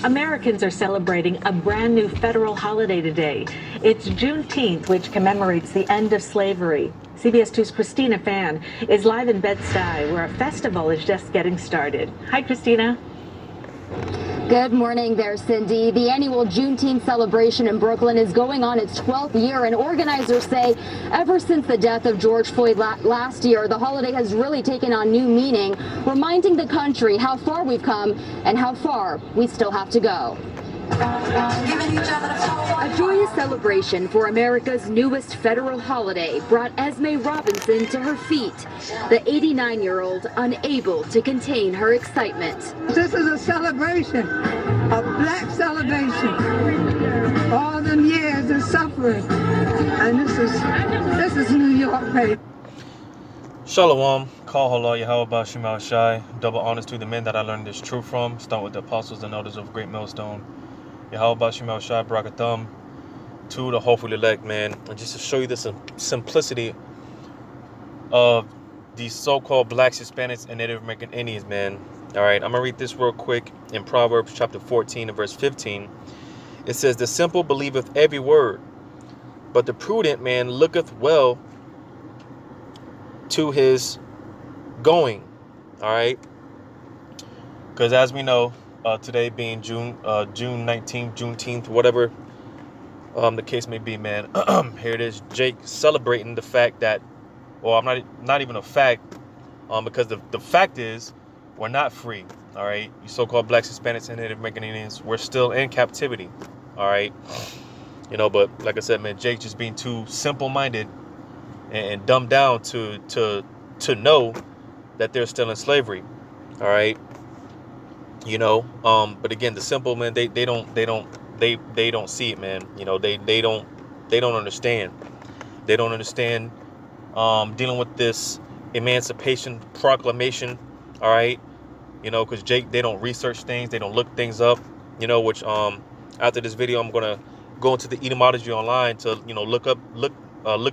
Americans are celebrating a brand new federal holiday today. It's Juneteenth, which commemorates the end of slavery. CBS 2's Christina Fan is live in Bed-Stuy, where a festival is just getting started. Hi, Christina. Good morning there, Cindy. The annual Juneteenth celebration in Brooklyn is going on its 12th year, and organizers say ever since the death of George Floyd last year, the holiday has really taken on new meaning, reminding the country how far we've come and how far we still have to go. A joyous celebration for America's newest federal holiday brought Esme Robinson to her feet, the 89-year-old unable to contain her excitement. This is a celebration, a black celebration. All them years of suffering, and this is New York, baby. Shalom, call hello, Yahweh Shemal Shai. Double honors to the men that I learned this truth from, starting with the apostles and elders of Great Millstone. Yahweh Shemal Shai, Barakatham, to the hopeful elect, man. And just to show you the simplicity of these so-called blacks, Hispanics, and Native American Indians, man. All right, I'm going to read this real quick in Proverbs chapter 14 and verse 15. It says, "The simple believeth every word, but the prudent man looketh well to his going." All right, because as we know, today being June 19th, Juneteenth, whatever the case may be, man. Here it is, Jake celebrating the fact that, well, I'm not even a fact, because the fact is we're not free. All right, you so-called blacks, Hispanics, and Native American Indians, we're still in captivity. All right, but like I said, man, Jake just being too simple-minded and dumbed down to know that they're still in slavery. All right. But again, the simple man, they don't see it, man. They don't understand. They don't understand dealing with this emancipation proclamation. All right, because Jake, they don't research things, they don't look things up. Which after this video, I'm gonna go into the etymology online to look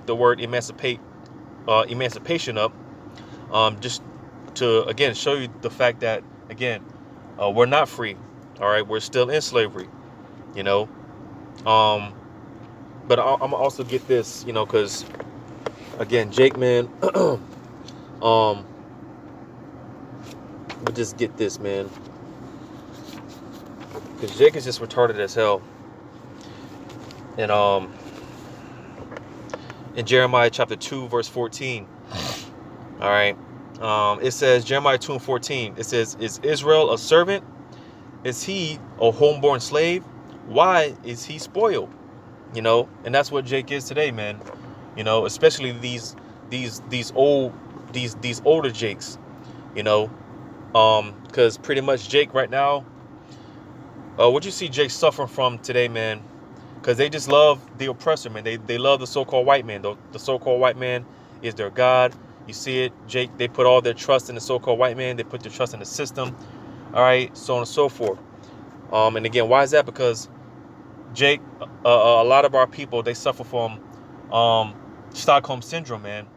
the word emancipation up, just to again show you the fact that again. We're not free. All right. We're still in slavery, but I'm also get this, because again, Jake, man, but just get this, man, because Jake is just retarded as hell. And in Jeremiah chapter 2, verse 14. All right. It says, Jeremiah 2 and 14, it says, "Is Israel a servant? Is he a homeborn slave? Why is he spoiled?" And that's what Jake is today, man. Especially these older Jakes, because pretty much Jake right now, what you see Jake suffering from today, man, because they just love the oppressor, man. They love the so-called white man. The so-called white man is their God. You see it, Jake, they put all their trust in the so-called white man. They put their trust in the system. All right, so on and so forth. And again, why is that? Because Jake, a lot of our people, they suffer from Stockholm syndrome, man.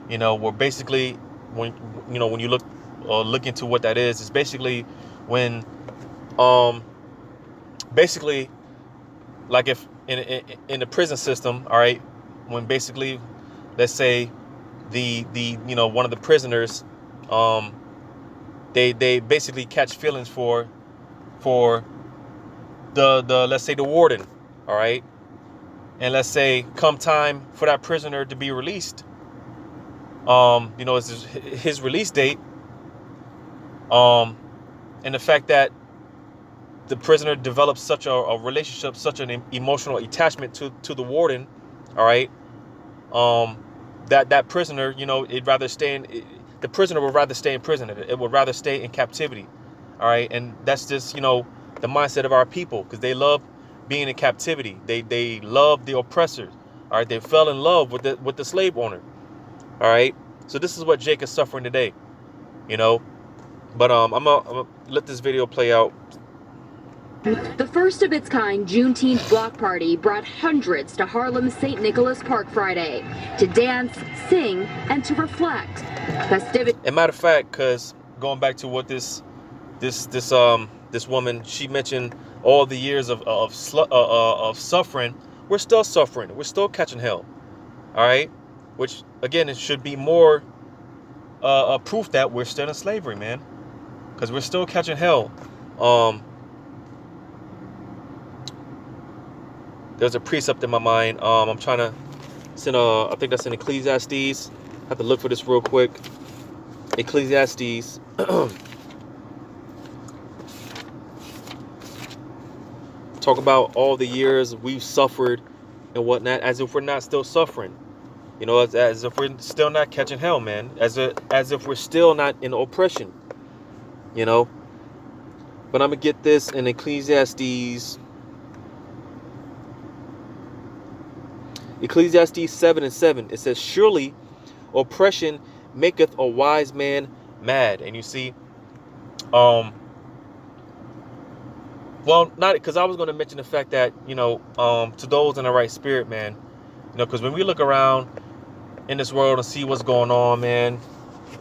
Where basically when you look into what that is, it's basically when basically like if in the prison system, all right, when basically, let's say the one of the prisoners, they basically catch feelings for the let's say the warden, all right, and let's say come time for that prisoner to be released, it's his release date, and the fact that the prisoner develops such a relationship, such an emotional attachment to the warden, all right, that prisoner, the prisoner would rather stay in prison. It would rather stay in captivity. All right. And that's just, the mindset of our people, because they love being in captivity. They love the oppressors. All right. They fell in love with the slave owner. All right. So this is what Jake is suffering today, but I'm gonna let this video play out. The first of its kind Juneteenth block party brought hundreds to Harlem's St. Nicholas Park Friday to dance, sing, and to reflect. Festivity. As a matter of fact, because going back to what this this woman, she mentioned all the years of suffering. We're still suffering. We're still catching hell. All right, which again, it should be more proof that we're still in slavery, man, because we're still catching hell. There's a precept in my mind. I'm trying to. It's in I think that's in Ecclesiastes. I have to look for this real quick. Ecclesiastes. Talk about all the years we've suffered and whatnot, as if we're not still suffering. You know, as if we're still not catching hell, man. As if we're still not in oppression. You know. But I'm gonna get this in Ecclesiastes. Ecclesiastes 7:7. It says, "Surely oppression maketh a wise man mad." And you see, well, not because I was going to mention the fact that, you know, to those in the right spirit, man, you know, because when we look around in this world and see what's going on, man,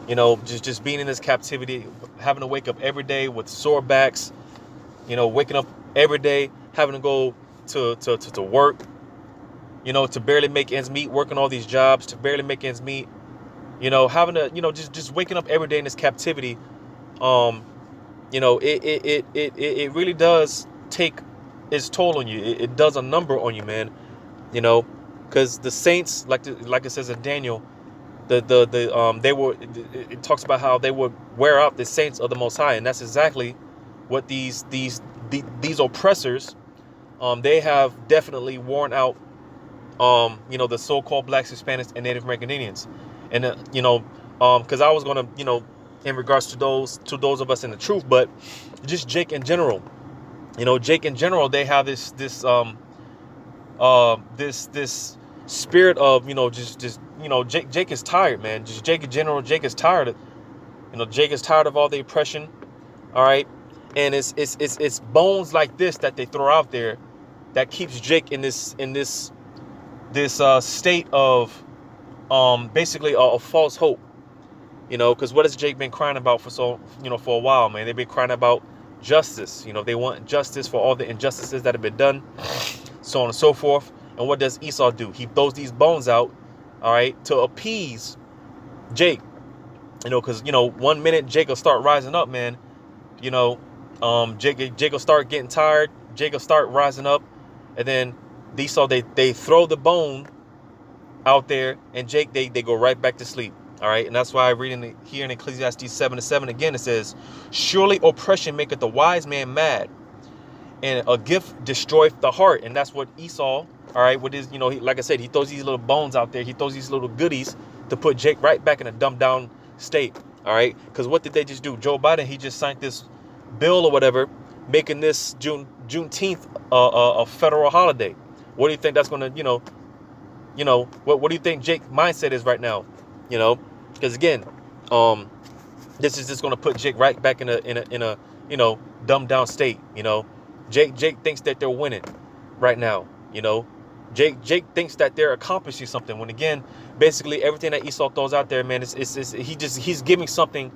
you know, just being in this captivity, having to wake up every day with sore backs, you know, waking up every day, having to go to work, you know, to barely make ends meet, working all these jobs to barely make ends meet, you know, having to, you know, just waking up every day in this captivity. You know, it really does take its toll on you. It does a number on you, man. You know, because the saints, like it says in Daniel, they were. It talks about how they would wear out the saints of the Most High, and that's exactly what these oppressors, they have definitely worn out. You know, the so-called blacks, Hispanics, and Native American Indians, and you know, because I was gonna, you know, in regards to those of us in the truth, but just Jake in general, you know, Jake in general, they have this spirit of, you know, just you know, Jake is tired, man. Just Jake in general, Jake is tired of, you know, Jake is tired of all the oppression. All right, and it's bones like this that they throw out there that keeps Jake in this state of basically a false hope. You know, because what has Jake been crying about for a while, man? They've been crying about justice. You know, they want justice for all the injustices that have been done, so on and so forth. And what does Esau do? He throws these bones out, all right, to appease Jake. You know, because, you know, one minute Jake will start rising up, man. You know, Jake will start getting tired. Jake will start rising up, and then Esau, they throw the bone out there, and Jake, they go right back to sleep. All right, and that's why I read here in Ecclesiastes 7:7 again. It says, "Surely oppression maketh the wise man mad, and a gift destroyeth the heart." And that's what Esau, all right, with his, you know, like I said, he throws these little bones out there. He throws these little goodies to put Jake right back in a dumbed down state. All right, because what did they just do? Joe Biden, he just signed this bill or whatever, making this Juneteenth a federal holiday. What do you think that's going to, you know, what do you think Jake's mindset is right now? You know, because again, this is just going to put Jake right back in a you know, dumbed down state. You know, Jake thinks that they're winning right now. You know, Jake thinks that they're accomplishing something, when again, basically everything that Esau throws out there, man, he's giving something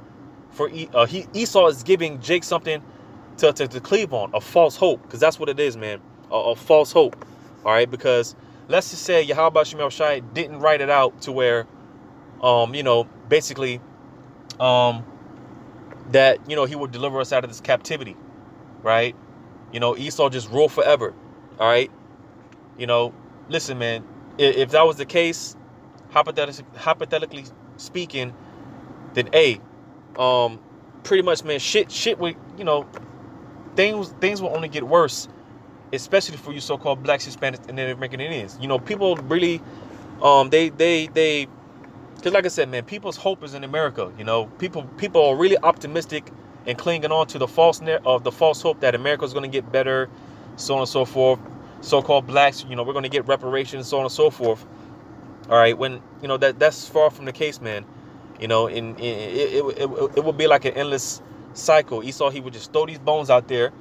for Esau is giving Jake something to cleave on, a false hope, because that's what it is, man, a false hope. All right, because let's just say Yahweh Shemel Shai didn't write it out to where, you know, basically, that, you know, he would deliver us out of this captivity, right? You know, Esau just rule forever. All right, you know, listen, man, if that was the case, hypothetically speaking, then pretty much, man, shit would, you know, things will only get worse, especially for you so-called blacks, Hispanics, and Native American Indians. You know, people really, they, because like I said, man, people's hope is in America. You know, people are really optimistic and clinging on to the false hope that America is going to get better, so on and so forth. So-called blacks, you know, we're going to get reparations, so on and so forth. All right, when, you know, that's far from the case, man. You know, it would be like an endless cycle. Esau, he would just throw these bones out there,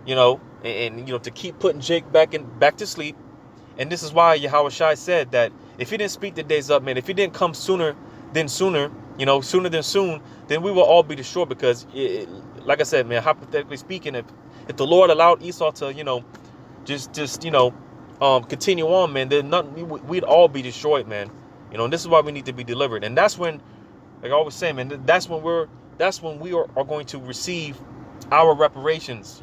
you know, and you know, to keep putting Jake back to sleep. And this is why Yahweh Shai said that if he didn't speak the days up, man, if he didn't come sooner than sooner, you know, sooner than soon, then we will all be destroyed, because like I said, man, hypothetically speaking, if the Lord allowed Esau to, just continue on, man, then we'd all be destroyed, man. And this is why we need to be delivered. And that's when, like I always say, man, that's when we are going to receive our reparations.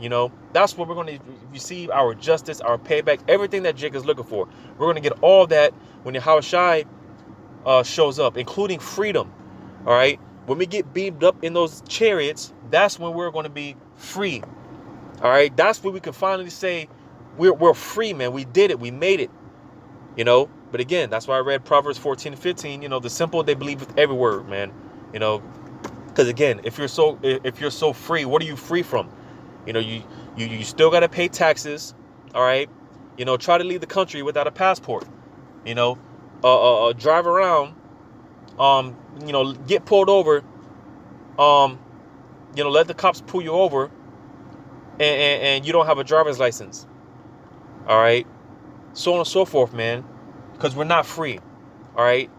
That's when we're going to receive our justice, our payback, everything that Jake is looking for. We're going to get all that when the Yahushua shows up, including freedom. All right. When we get beamed up in those chariots, that's when we're going to be free. All right. That's when we can finally say we're free, man. We did it. We made it. But again, that's why I read Proverbs 14:15. The simple, they believe with every word, man. Because again, if you're so free, what are you free from? You still got to pay taxes. All right. Try to leave the country without a passport. Drive around. Get pulled over. Let the cops pull you over, and you don't have a driver's license. All right. So on and so forth, man. Because we're not free. All right.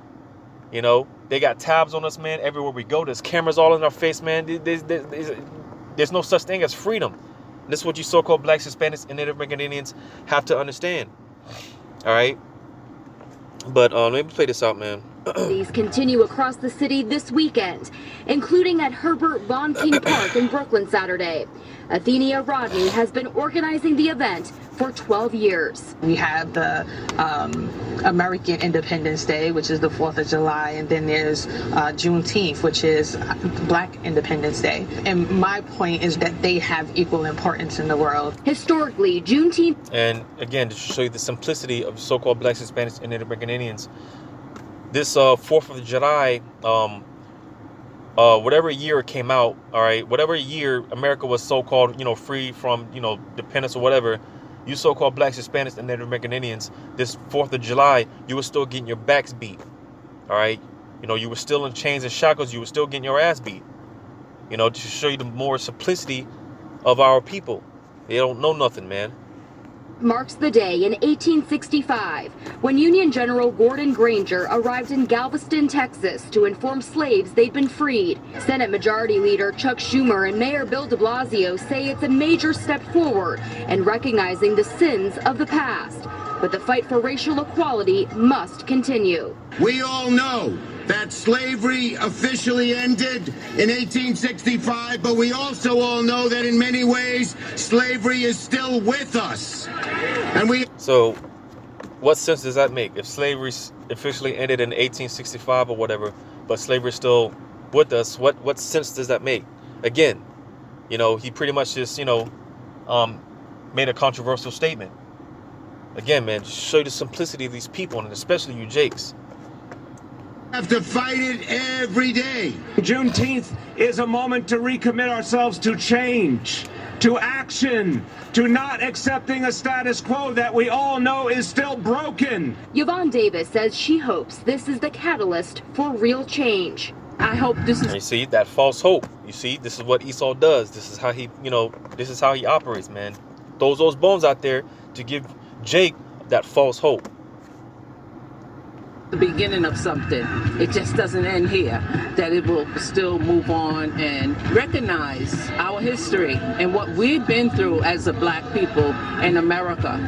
They got tabs on us, man. Everywhere we go, there's cameras all in our face, man. There's no such thing as freedom. And this is what you so-called blacks, Hispanics, and Native American Indians have to understand. All right. But let me play this out, man. These continue across the city this weekend, including at Herbert Von King Park in Brooklyn Saturday. Athenia Rodney has been organizing the event for 12 years. We have the American Independence Day, which is the 4th of July, and then there's Juneteenth, which is Black Independence Day. And my point is that they have equal importance in the world. Historically, Juneteenth... And again, to show you the simplicity of so-called blacks, Hispanics, and Native American Indians, this 4th of July, whatever year it came out, all right, whatever year America was so-called, free from, dependence or whatever, you so-called blacks, Hispanics, and Native American Indians, this 4th of July, you were still getting your backs beat, all right? You were still in chains and shackles. You were still getting your ass beat, to show you the more simplicity of our people. They don't know nothing, man. Marks the day in 1865 when Union General Gordon Granger arrived in Galveston, Texas to inform slaves they'd been freed. Senate Majority Leader Chuck Schumer and Mayor Bill de Blasio say it's a major step forward in recognizing the sins of the past. But the fight for racial equality must continue. We all know that slavery officially ended in 1865, but we also all know that in many ways slavery is still with us. So what sense does that make? If slavery officially ended in 1865 or whatever, but slavery is still with us, what sense does that make? Again, he pretty much just, made a controversial statement. Again, man, just show you the simplicity of these people, and especially you Jakes. Have to fight it every day. Juneteenth is a moment to recommit ourselves to change, to action, to not accepting a status quo that we all know is still broken. Yvonne Davis says she hopes this is the catalyst for real change. I hope this is... And you see, that false hope. You see, this is what Esau does. This is how he, this is how he operates, man. Throws those bones out there to give Jake that false hope. The beginning of something. It just doesn't end here. That it will still move on and recognize our history and what we've been through as a black people in America.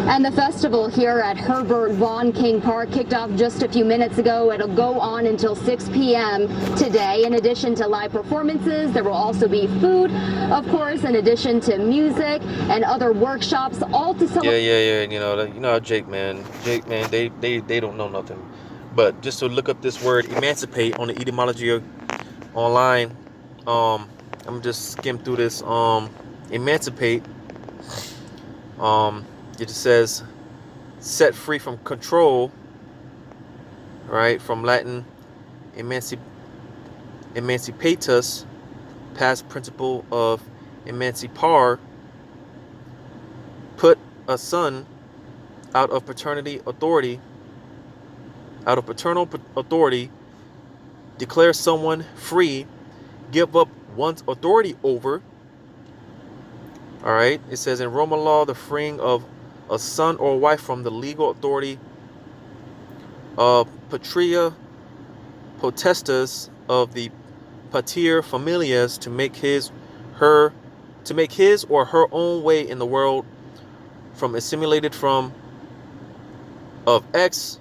And the festival here at Herbert Von King Park kicked off just a few minutes ago. It'll go on until 6 p.m. today. In addition to live performances, there will also be food, of course, in addition to music and other workshops, all to celebrate. Yeah. Jake, man, they don't know nothing. But just to look up this word emancipate on the etymology online, I'm just skim through this. Emancipate. It just says set free from control, right? From Latin emancipatus, past participle of emancipar, put a son out of paternal authority, declare someone free, give up one's authority over. All right, it says in Roman law, the freeing of a son or wife from the legal authority of patria potestas of the pater familias to make his or her own way in the world, from assimilated from of X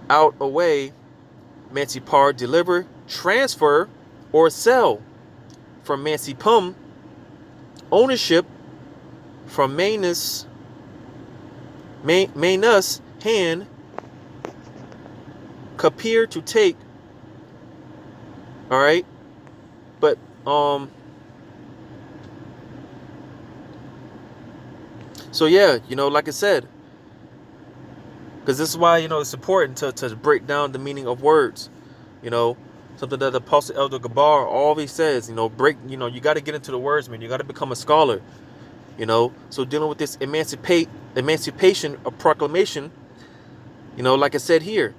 out away, emancipar, deliver, transfer, or sell, from emancipum, ownership, from manus, hand, capir, to take. All right, but so yeah, like I said, because this is why it's important to break down the meaning of words. Something that the Apostle Elder Gabar always says. You got to get into the words, man. You got to become a scholar. So dealing with this emancipation of proclamation, like I said here.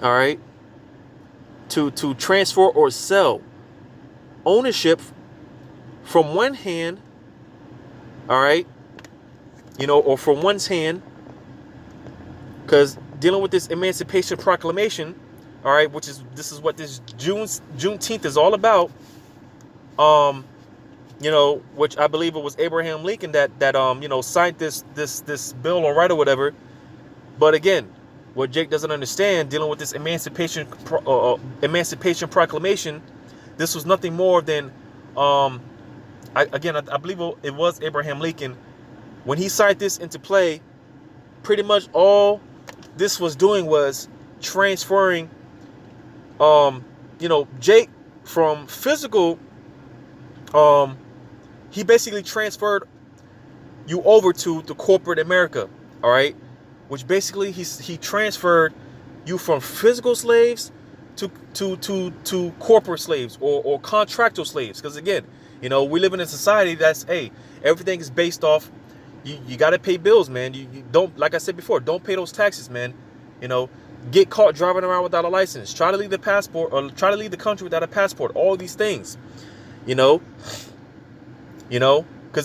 All right. To transfer or sell, ownership from one hand, all right, or from one's hand, because dealing with this emancipation proclamation, all right, this is what this Juneteenth is all about, which I believe it was Abraham Lincoln that signed this bill or right or whatever. But again, what Jake doesn't understand, dealing with this emancipation proclamation, this was nothing more than, I believe it was Abraham Lincoln, when he signed this into play. Pretty much all this was doing was transferring, Jake from physical. He basically transferred you over to the corporate America, all right. Which basically he transferred you from physical slaves to corporate slaves or contractual slaves. Because again, we live in a society that's, everything is based off. You got to pay bills, man. You don't, like I said before, don't pay those taxes, man. Get caught driving around without a license. Try to leave the passport, or try to leave the country without a passport. All these things, because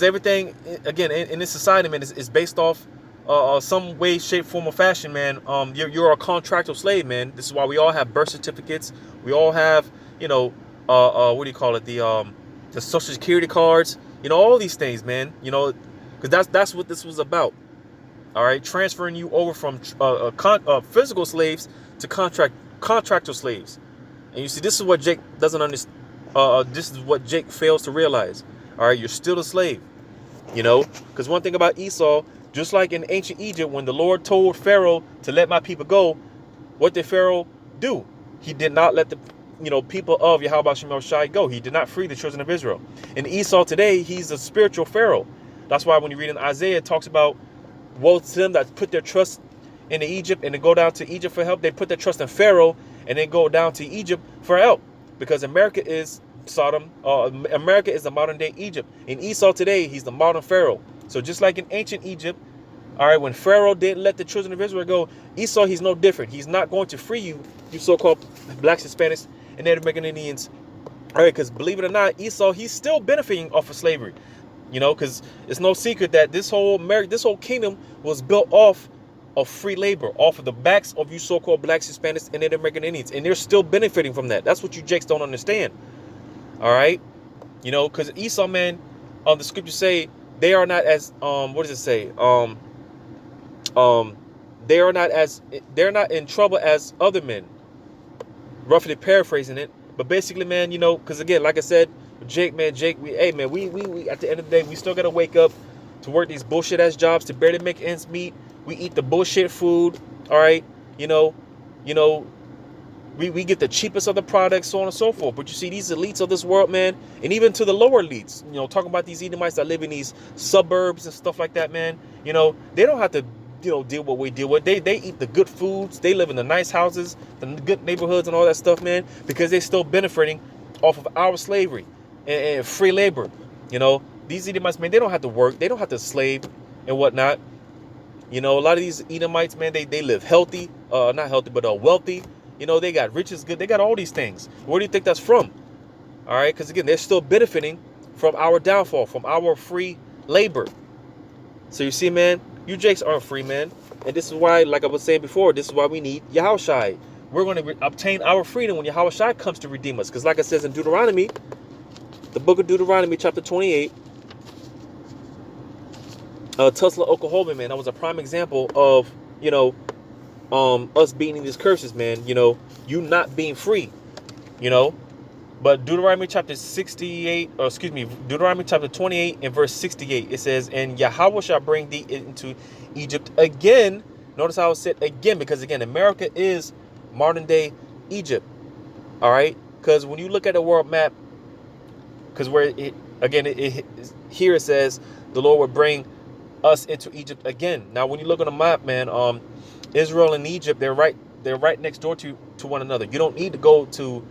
everything, again, in this society, man, is based off. Some way, shape, form, or fashion, man. You're a contractual slave, man. This is why we all have birth certificates. We all have, what do you call it? The Social Security cards. All these things, man. Because that's what this was about. All right, transferring you over from physical slaves to contractual slaves. And you see, this is what Jake doesn't understand. This is what Jake fails to realize. All right, you're still a slave. Because one thing about Esau. Just like in ancient Egypt, when the Lord told Pharaoh to let my people go, what did Pharaoh do? He did not let the people of Yahweh Shemel Shai go. He did not free the children of Israel. And Esau today, he's a spiritual Pharaoh. That's why when you read in Isaiah, it talks about woe to them that put their trust in Egypt and then go down to Egypt for help. They put their trust in Pharaoh and then go down to Egypt for help. Because America is Sodom. America is the modern day Egypt. And Esau today, he's the modern Pharaoh. So just like in ancient Egypt, all right, when Pharaoh didn't let the children of Israel go, Esau, he's no different. He's not going to free you so-called blacks, Hispanics, and Native American Indians. All right, because believe it or not, Esau, he's still benefiting off of slavery. Because it's no secret that this whole kingdom was built off of free labor, off of the backs of you so-called blacks, Hispanics, and Native American Indians. And they're still benefiting from that. That's what you jakes don't understand. All right? Because Esau, man, the scriptures say, they are not as what does it say? They're not in trouble as other men. Roughly paraphrasing it, but basically, man, because again, like I said, Jake, we at the end of the day, we still gotta wake up to work these bullshit ass jobs to barely make ends meet. We eat the bullshit food. All right, we get the cheapest of the products, so on and so forth. But you see, these elites of this world, man, and even to the lower elites, talking about these Edomites that live in these suburbs and stuff like that, man, they don't have to, deal with what we deal with. They eat the good foods. They live in the nice houses, the good neighborhoods and all that stuff, man, because they're still benefiting off of our slavery and free labor. These Edomites, man, they don't have to work. They don't have to slave and whatnot. A lot of these Edomites, man, they live healthy, not healthy, but wealthy. They got riches, good. They got all these things. Where do you think that's from? All right, because again, they're still benefiting from our downfall, from our free labor. So you see, man, you jakes aren't free, man. And this is why, like I was saying before, this is why we need Yahushai. we're going to obtain our freedom when Yahushua comes to redeem us. Because like it says in Deuteronomy, the book of Deuteronomy, chapter 28, Tulsa, Oklahoma, man, that was a prime example of, us beating these curses, man. You not being free, But Deuteronomy chapter 28 and verse 68, it says, and Yahweh shall bring thee into Egypt again. Notice how it said again, because again, America is modern day Egypt. All right. Because when you look at the world map, because here it says the Lord would bring us into Egypt again. Now, when you look on the map, man, Israel and Egypt, they're right next door to one another. You don't need to go to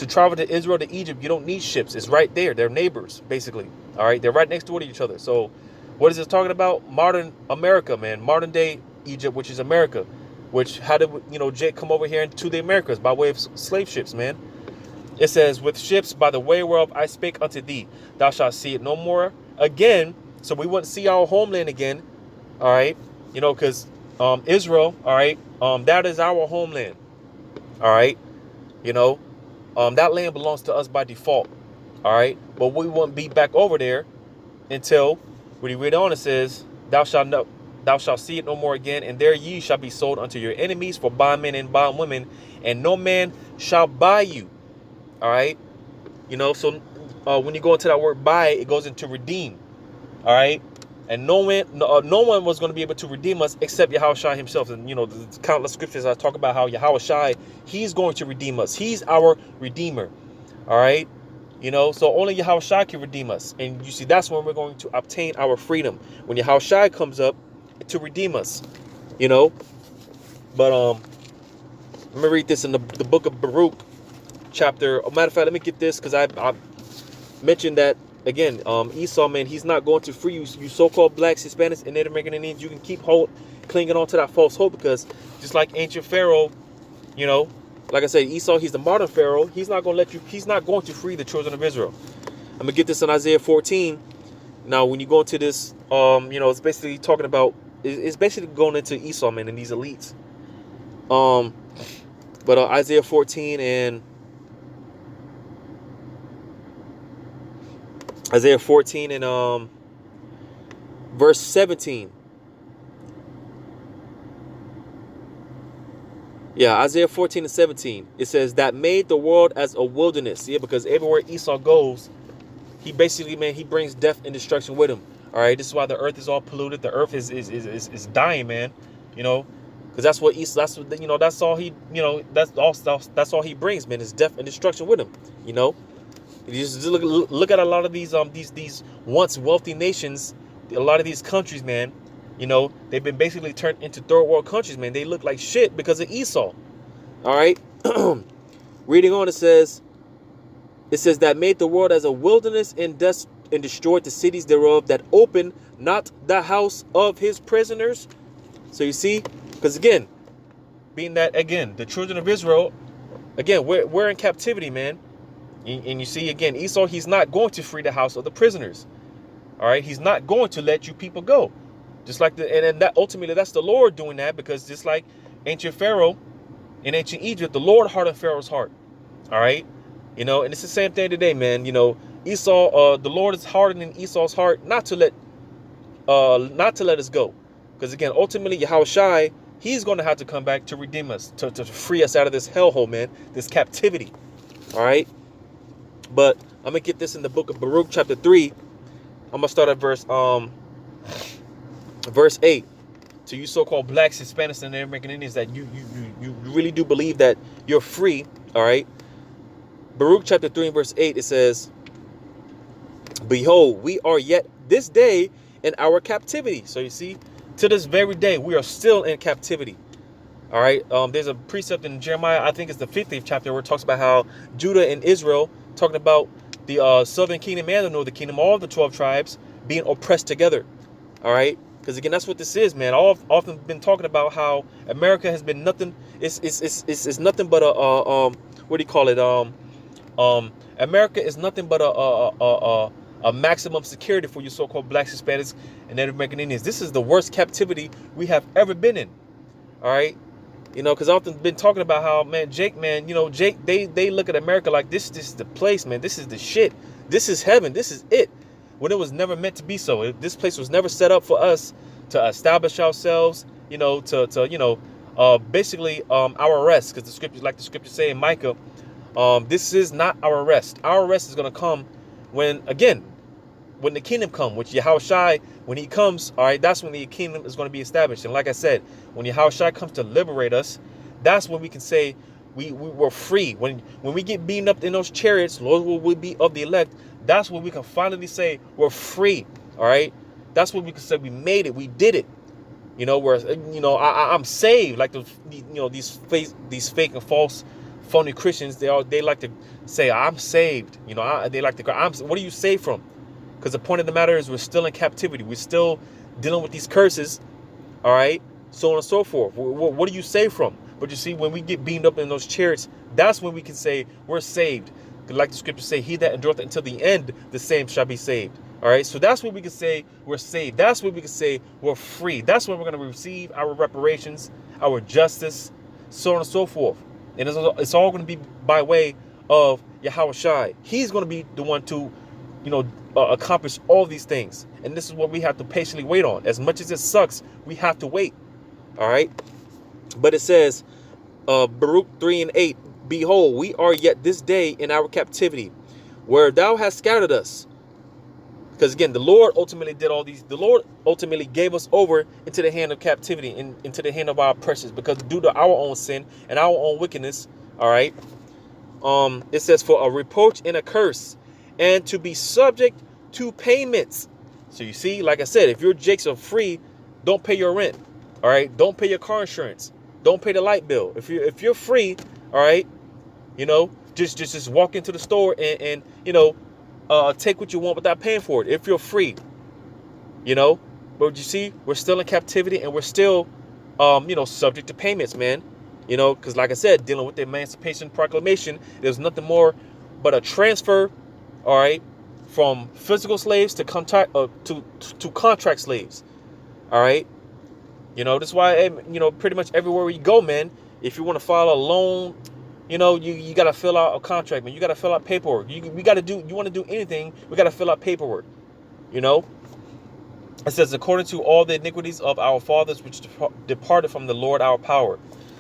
travel to Israel to Egypt. You don't need ships. It's right there. They're neighbors, basically. All right, they're right next door to each other. So, what is this talking about? Modern America, man. Modern day Egypt, which is America. Which how did Jake come over here into the Americas? By way of slave ships, man. It says, with ships by the way whereof I spake unto thee, thou shalt see it no more again. So we wouldn't see our homeland again. All right. Because Israel, all right, that is our homeland. All right. That land belongs to us by default. All right. But we wouldn't be back over there until, when you read on, it says, thou shalt see it no more again, and there ye shall be sold unto your enemies for bondmen and bondwomen, and no man shall buy you. All right. So when you go into that word buy, it goes into redeem. All right. And no one was going to be able to redeem us except Yahushua himself. And, the countless scriptures I talk about how Yahushua, he's going to redeem us. He's our redeemer. All right. So only Yahushua can redeem us. And you see, that's when we're going to obtain our freedom. When Yahushua comes up to redeem us, But let me read this in the book of Baruch chapter. Matter of fact, let me get this because I mentioned that. Again, Esau, man, he's not going to free you so-called blacks, Hispanics, and Native American Indians. You can keep clinging on to that false hope because just like ancient Pharaoh, like I said, Esau, he's the modern Pharaoh. He's not going to free the children of Israel. I'm going to get this in Isaiah 14. Now, when you go into this, it's basically talking about, it's basically going into Esau, man, and these elites. But Isaiah 14 and Isaiah 14 and verse 17. Yeah, Isaiah 14 and 17. It says, that made the world as a wilderness. Yeah, because everywhere Esau goes, he basically, man, he brings death and destruction with him. All right, this is why the earth is all polluted. The earth is dying, man. Because that's what Esau, that's all he, that's all he brings, man, is death and destruction with him. You just look at a lot of these once wealthy nations, a lot of these countries, man. They've been basically turned into third world countries, man. They look like shit because of Esau. All right. Reading on, it says that made the world as a wilderness and destroyed the cities thereof, that opened not the house of his prisoners. So you see, because again, being that again, the children of Israel, again, we're in captivity, man. And you see, again, Esau, he's not going to free the house of the prisoners. All right. He's not going to let you people go. Just like and that ultimately, that's the Lord doing that, because just like ancient Pharaoh in ancient Egypt, the Lord hardened Pharaoh's heart. All right. And it's the same thing today, man. Esau, the Lord is hardening Esau's heart not to let us go. Because again, ultimately, Yahushua, he's going to have to come back to redeem us, to free us out of this hellhole, man, this captivity. All right. But I'm going to get this in the book of Baruch, chapter 3. I'm going to start at verse 8. To you so-called blacks, Hispanics, and Native American Indians, that you really do believe that you're free. All right. Baruch chapter 3 and verse 8, it says, behold, we are yet this day in our captivity. So you see, to this very day, we are still in captivity. All right. There's a precept in Jeremiah, I think it's the 50th chapter, where it talks about how Judah and Israel, talking about the southern kingdom and the northern kingdom, all of the 12 tribes being oppressed together. All right. Because again, that's what this is, man. I've often been talking about how America has been nothing. It's nothing but what do you call it? America is nothing but a maximum security for you so-called blacks, Hispanics, and Native American Indians. This is the worst captivity we have ever been in. All right. You know, because I've often been talking about how, man, Jake, man, you know, Jake, they look at America like this is the place, man. This is the shit. This is heaven. This is it. When it was never meant to be so. This place was never set up for us to establish ourselves, you know, basically our rest. Because the scriptures, like the scriptures say in Micah, this is not our rest. Our rest is going to come when the kingdom come, which Yahushua, when he comes, all right, that's when the kingdom is going to be established. And like I said, when Yahushua comes to liberate us, that's when we can say we were free. When we get beaten up in those chariots, Lord will be of the elect. That's when we can finally say we're free. All right, that's when we can say we made it, we did it. You know, where I'm saved. Like these fake and false, phony Christians, they like to say I'm saved. You know, they like to cry. What are you saved from? Because the point of the matter is we're still in captivity. We're still dealing with these curses, all right, so on and so forth. What do you save from? But you see, when we get beamed up in those chariots, that's when we can say we're saved. Like the scriptures say, he that endureth until the end, the same shall be saved. All right, so that's when we can say we're saved. That's when we can say we're free. That's when we're going to receive our reparations, our justice, so on and so forth. And it's all going to be by way of Yahushua. He's going to be the one to, accomplish all these things. And this is what we have to patiently wait on. As much as it sucks, we have to wait. All right. But it says, Baruch 3:8, behold, we are yet this day in our captivity, where thou hast scattered us. Because again, the Lord ultimately did all these. The Lord ultimately gave us over into the hand of captivity, into the hand of our oppressors, because due to our own sin and our own wickedness. All right. It says, for a reproach and a curse, and to be subject to payments. So you see, like I said, if your jakes are free, don't pay your rent. All right, don't pay your car insurance. Don't pay the light bill. If you're free, all right, just walk into the store and take what you want without paying for it. If you're free, but you see, we're still in captivity and we're still, subject to payments, man. Because like I said, dealing with the Emancipation Proclamation, there's nothing more but a transfer, all right, from physical slaves to contract slaves, all right. That's why, pretty much everywhere we go, man, if you want to file a loan, you got to fill out a contract, man. You got to fill out paperwork. You want to do anything, we got to fill out paperwork, It says, according to all the iniquities of our fathers, which departed from the Lord our power.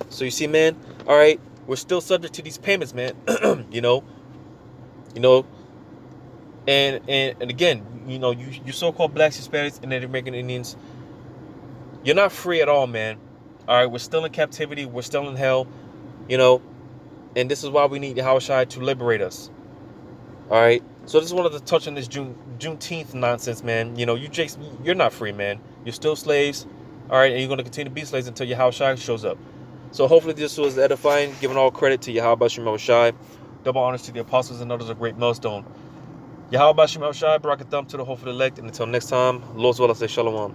So you see, man, all right, we're still subject to these payments, man, and again, you so-called blacks, Hispanics, and Native American Indians, you're not free at all, man. All right, we're still in captivity. We're still in hell, and this is why we need Yahushua to liberate us. All right, so just wanted to touch on this Juneteenth nonsense, man. You're not free, man. You're still slaves, all right, and you're going to continue to be slaves until Yahushua shows up. So hopefully this was edifying, giving all credit to Yahweh Shem Shai. Double honors to the apostles and others of great millstone. Yahweh Shem Shai, brought a thumb to the hope of the elect, and until next time, Lord's will, I say shalom.